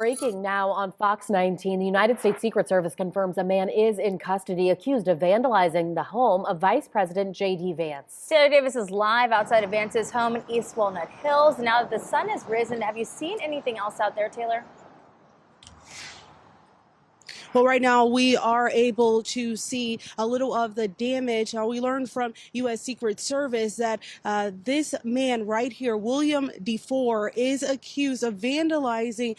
Breaking now on Fox 19, the United States Secret Service confirms a man is in custody accused of vandalizing the home of Vice President J.D. Vance. Taylor Davis is live outside of Vance's home in East Walnut Hills. Now that the sun has risen, have you seen anything else out there, Taylor? Well, right now we are able to see a little of the damage. We learned from U.S. Secret Service that this man right here, William DeFore, is accused of vandalizing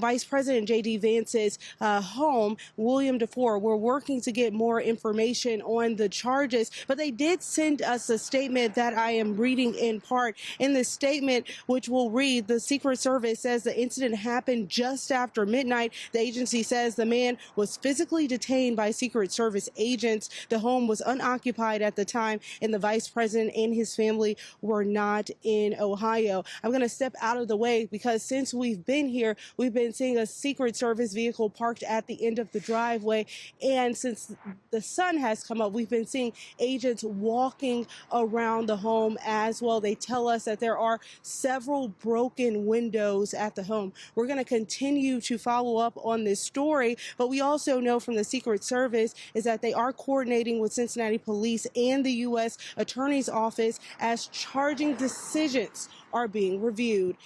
Vice President J.D. Vance's home. William DeFore, we're working to get more information on the charges, but they did send us a statement that I am reading in part. In the statement, which will read, the Secret Service says the incident happened just after midnight. The agency says the man was physically detained by Secret Service agents. The home was unoccupied at the time, and the vice president and his family were not in Ohio. I'm going to step out of the way because since we've been here, we've been seeing a Secret Service vehicle parked at the end of the driveway. And since the sun has come up, we've been seeing agents walking around the home as well. They tell us that there are several broken windows at the home. We're going to continue to follow up on this story, but we also know from the Secret Service is that they are coordinating with Cincinnati Police and the U.S. Attorney's Office as charging decisions are being reviewed.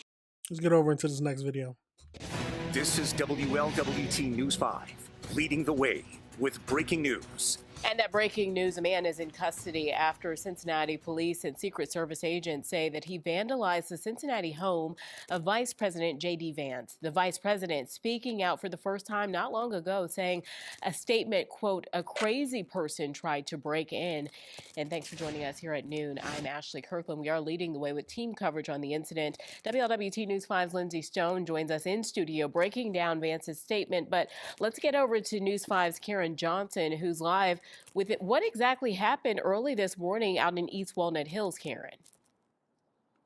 Let's get over into this next video. This is WLWT News 5, leading the way with breaking news. And that breaking news, a man is in custody after Cincinnati police and Secret Service agents say that he vandalized the Cincinnati home of Vice President J.D. Vance. The vice president speaking out for the first time not long ago, saying a statement, quote, "A crazy person tried to break in." And thanks for joining us here at noon. I'm Ashley Kirkland. We are leading the way with team coverage on the incident. WLWT News 5's Lindsay Stone joins us in studio breaking down Vance's statement. But let's get over to News 5's Karen Johnson, who's live with it. What exactly happened early this morning out in East Walnut Hills, Karen?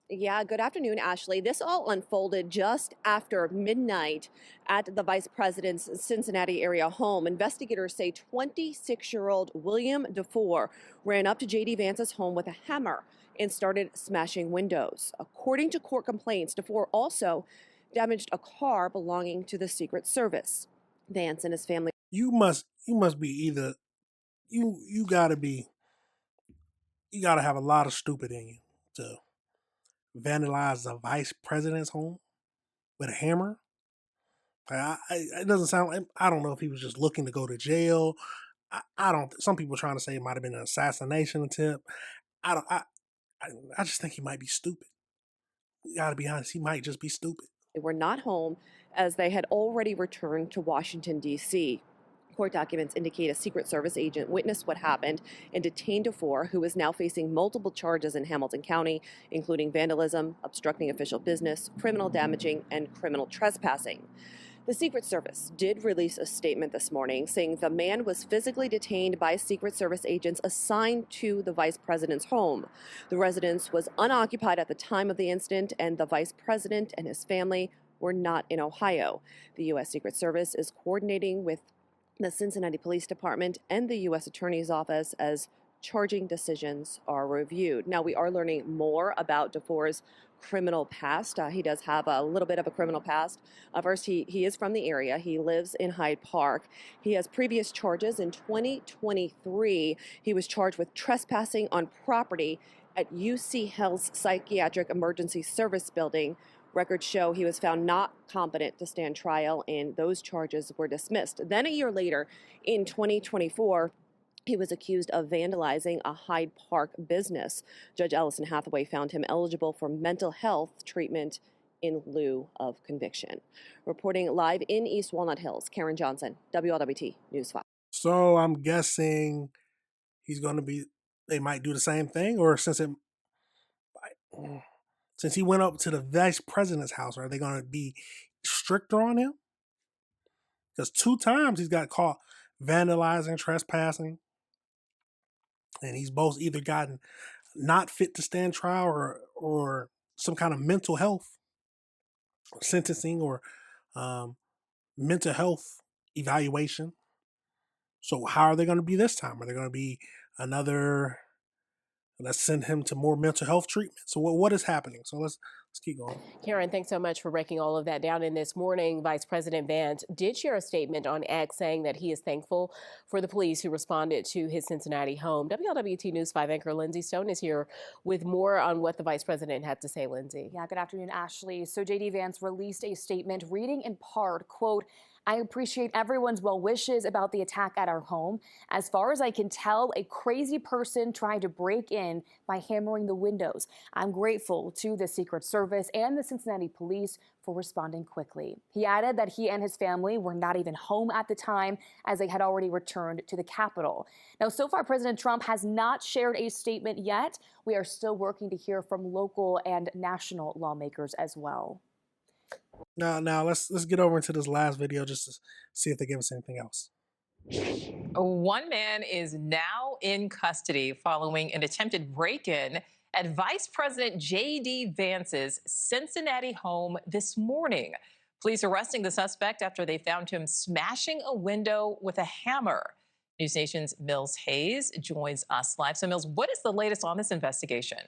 Yeah, good afternoon, Ashley. This all unfolded just after midnight at the vice president's Cincinnati area home. Investigators say 26-year-old William DeFore ran up to J.D. Vance's home with a hammer and started smashing windows. According to court complaints, DeFore also damaged a car belonging to the Secret Service. Vance and his family. You must be either you gotta have a lot of stupid in you to vandalize the vice president's home with a hammer. It doesn't sound like, I don't know if he was just looking to go to jail. I don't. Some people are trying to say it might have been an assassination attempt. I just think he might be stupid. We gotta be honest. He might just be stupid. They were not home as they had already returned to Washington, D.C. Court documents indicate a Secret Service agent witnessed what happened and detained DeFore, who is now facing multiple charges in Hamilton County, including vandalism, obstructing official business, criminal damaging, and criminal trespassing. The Secret Service did release a statement this morning saying the man was physically detained by Secret Service agents assigned to the vice president's home. The residence was unoccupied at the time of the incident, and the vice president and his family were not in Ohio. The U.S. Secret Service is coordinating with the Cincinnati Police Department and the U.S. Attorney's Office as charging decisions are reviewed. Now, we are learning more about DeFore's criminal past. He does have a little bit of a criminal past. First, he is from the area. He lives in Hyde Park. He has previous charges. In 2023, he was charged with trespassing on property at UC Health's Psychiatric Emergency Service Building. Records show he was found not competent to stand trial, and those charges were dismissed. Then a year later, in 2024, he was accused of vandalizing a Hyde Park business. Judge Ellison Hathaway found him eligible for mental health treatment in lieu of conviction. Reporting live in East Walnut Hills, Karen Johnson, WLWT News 5. So I'm guessing they might do the same thing, or since he went up to the vice president's house, are they going to be stricter on him? Because 2 times he's got caught vandalizing, trespassing, and he's both either gotten not fit to stand trial or some kind of mental health sentencing or mental health evaluation. So how are they going to be this time? Are they going to be another? Let's send him to more mental health treatment. So what is happening? So let's Let's keep going. Karen, thanks so much for breaking all of that down. In this morning, Vice President Vance did share a statement on X saying that he is thankful for the police who responded to his Cincinnati home. WLWT News 5 anchor Lindsay Stone is here with more on what the Vice President had to say. Lindsay. Yeah, good afternoon, Ashley. So JD Vance released a statement reading in part, quote, I appreciate everyone's well wishes about the attack at our home. As far as I can tell, a crazy person tried to break in by hammering the windows. I'm grateful to the Secret Service and the Cincinnati police for responding quickly. He added that he and his family were not even home at the time, as they had already returned to the Capitol. Now, so far, President Trump has not shared a statement yet. We are still working to hear from local and national lawmakers as well. Now let's get over into this last video just to see if they give us anything else. One man is now in custody following an attempted break-in at Vice President J.D. Vance's Cincinnati home this morning. Police arresting the suspect after they found him smashing a window with a hammer. News Nation's Mills Hayes joins us live. So, Mills, what is the latest on this investigation?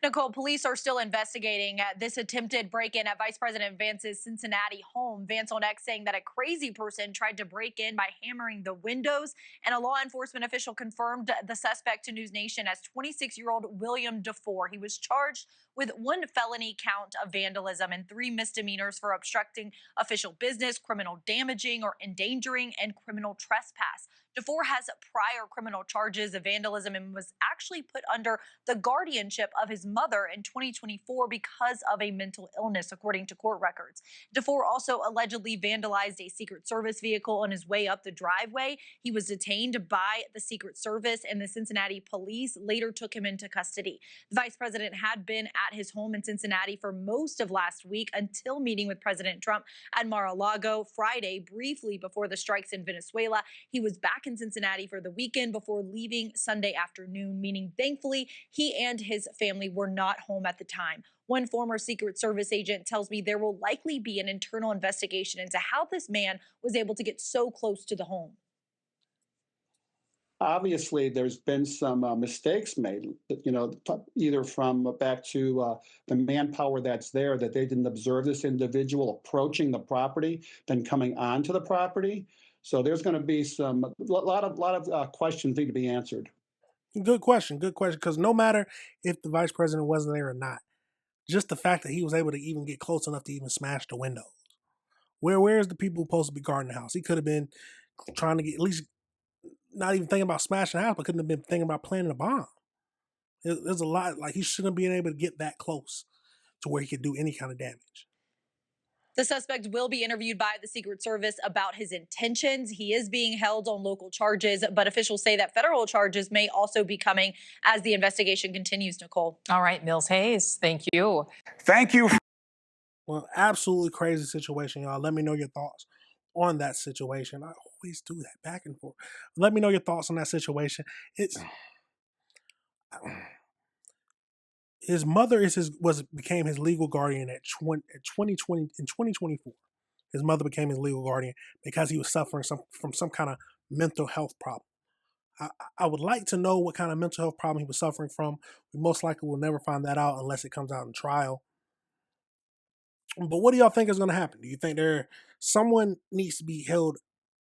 Nicole, police are still investigating this attempted break-in at Vice President Vance's Cincinnati home. Vance on X saying that a crazy person tried to break in by hammering the windows, and a law enforcement official confirmed the suspect to News Nation as 26-year-old William DeFore. He was charged with 1 felony count of vandalism and 3 misdemeanors for obstructing official business, criminal damaging or endangering, and criminal trespass. DeFore has prior criminal charges of vandalism and was actually put under the guardianship of his mother in 2024 because of a mental illness, according to court records. DeFore also allegedly vandalized a Secret Service vehicle on his way up the driveway. He was detained by the Secret Service, and the Cincinnati police later took him into custody. The vice president had been at his home in Cincinnati for most of last week until meeting with President Trump at Mar-a-Lago Friday, briefly before the strikes in Venezuela. He was back in Cincinnati for the weekend before leaving Sunday afternoon, meaning thankfully he and his family were not home at the time. One former Secret Service agent tells me there will likely be an internal investigation into how this man was able to get so close to the home. Obviously, there's been some mistakes made, either from back to the manpower that's there, that they didn't observe this individual approaching the property, then coming onto the property. So there's going to be a lot of questions need to be answered. Good question, because no matter if the vice president wasn't there or not, just the fact that he was able to even get close enough to even smash the windows. Where's the people supposed to be guarding the house? He could have been trying to get, at least not even thinking about smashing the house, but couldn't have been thinking about planting a bomb. There's a lot, like he shouldn't be able to get that close to where he could do any kind of damage. The suspect will be interviewed by the Secret Service about his intentions. He is being held on local charges, but officials say that federal charges may also be coming as the investigation continues, Nicole. All right, Mills Hayes, thank you. Thank you. Well, absolutely crazy situation, y'all. Let me know your thoughts on that situation. I always do that back and forth. Let me know your thoughts on that situation. His mother became his legal guardian in 2024. His mother became his legal guardian because he was suffering from some kind of mental health problem. I would like to know what kind of mental health problem he was suffering from. We most likely will never find that out unless it comes out in trial. But what do y'all think is going to happen? Do you think someone needs to be held,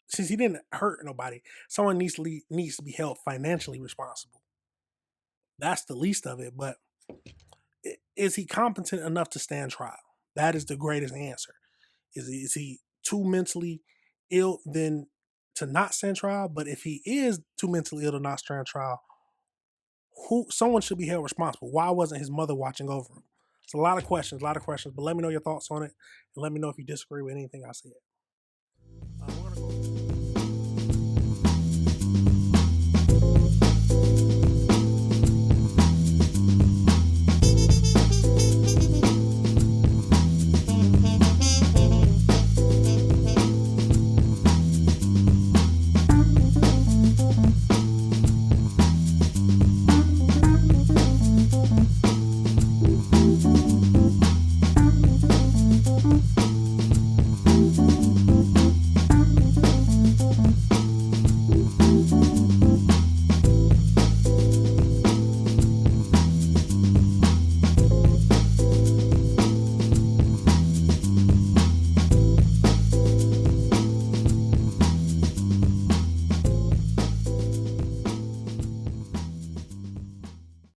since he didn't hurt nobody, someone needs to be held financially responsible? That's the least of it, but is he competent enough to stand trial? That is the greatest answer. Is he too mentally ill then to not stand trial? But if he is too mentally ill to not stand trial, someone should be held responsible. Why wasn't his mother watching over him? It's a lot of questions, but let me know your thoughts on it, and let me know if you disagree with anything I said.